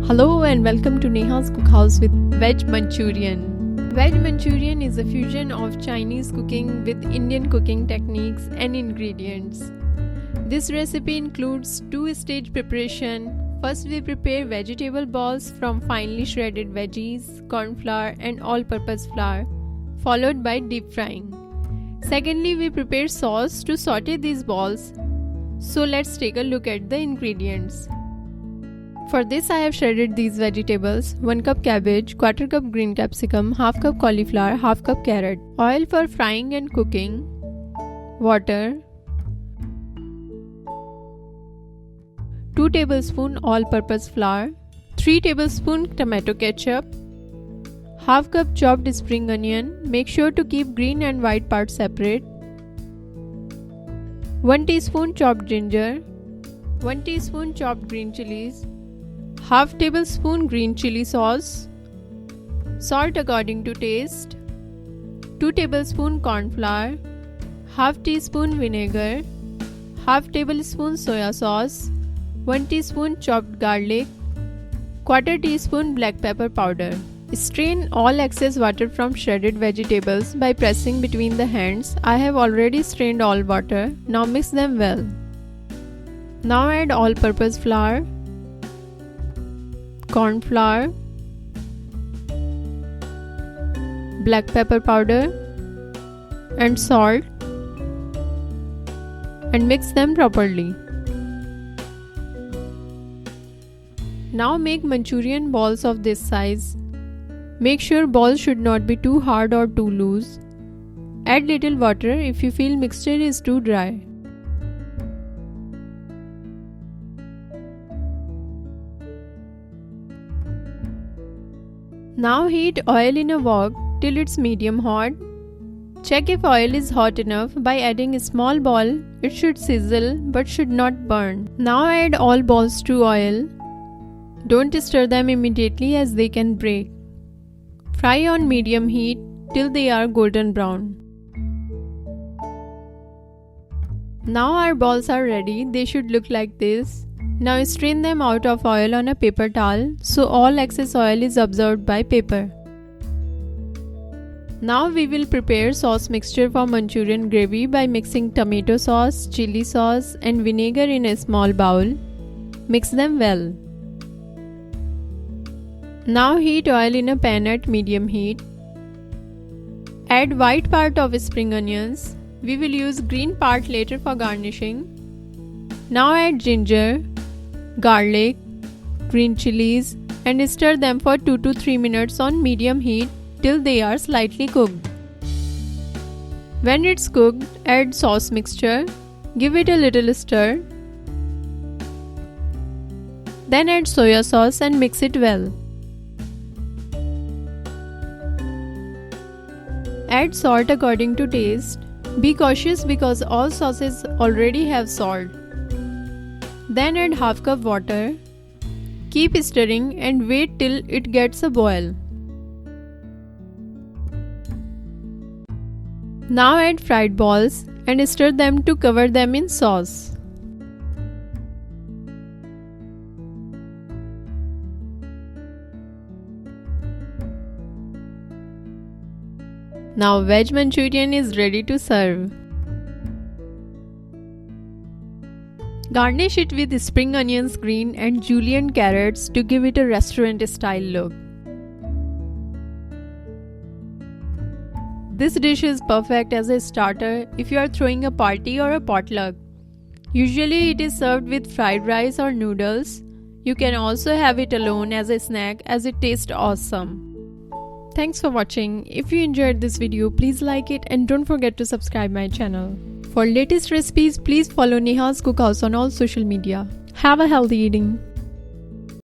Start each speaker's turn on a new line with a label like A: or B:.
A: Hello and welcome to Neha's Cookhouse with Veg Manchurian. Veg Manchurian is a fusion of Chinese cooking with Indian cooking techniques and ingredients. This recipe includes two-stage preparation. First, we prepare vegetable balls from finely shredded veggies, corn flour and all-purpose flour, followed by deep frying. Secondly, we prepare sauce to saute these balls. So let's take a look at the ingredients. For this I have shredded these vegetables: 1 cup cabbage, 1/4 cup green capsicum, 1/2 cup cauliflower, 1/2 cup carrot, oil for frying and cooking, water, 2 tablespoons all-purpose flour, 3 tablespoons tomato ketchup, 1/2 cup chopped spring onion, make sure to keep green and white parts separate, 1 teaspoon chopped ginger, 1 teaspoon chopped green chilies, 1/2 tablespoon green chili sauce, salt according to taste, 2 tablespoon corn flour, 1/2 teaspoon vinegar, 1/2 tablespoon soya sauce, 1 teaspoon chopped garlic, 1/4 teaspoon black pepper powder. Strain all excess water from shredded vegetables by pressing between the hands. I have already strained all water. Now mix them well. Now add all-purpose flour, corn flour, black pepper powder and salt and mix them properly. Now make Manchurian balls of this size. Make sure balls should not be too hard or too loose. Add little water if you feel mixture is too dry. Now heat oil in a wok till it's medium hot. Check if oil is hot enough by adding a small ball. It should sizzle but should not burn. Now add all balls to oil. Don't stir them immediately as they can break. Fry on medium heat till they are golden brown. Now our balls are ready. They should look like this. Now strain them out of oil on a paper towel so all excess oil is absorbed by paper. Now we will prepare sauce mixture for Manchurian gravy by mixing tomato sauce, chili sauce and vinegar in a small bowl. Mix them well. Now heat oil in a pan at medium heat. Add white part of spring onions. We will use green part later for garnishing. Now add ginger, garlic, green chilies and stir them for 2 to 3 minutes on medium heat till they are slightly cooked. When it's cooked, add sauce mixture. Give it a little stir. Then add soya sauce and mix it well. Add salt according to taste. Be cautious because all sauces already have salt. Then add 1/2 cup water. Keep stirring and wait till it gets a boil. Now add fried balls and stir them to cover them in sauce. Now Veg Manchurian is ready to serve. Garnish it with spring onions, green and julienne carrots to give it a restaurant style look. This dish is perfect as a starter if you are throwing a party or a potluck. Usually it is served with fried rice or noodles. You can also have it alone as a snack as it tastes awesome. Thanks for watching. If you enjoyed this video, please like it and don't forget to subscribe my channel. For latest recipes, please follow Neha's Cookhouse on all social media. Have a healthy eating.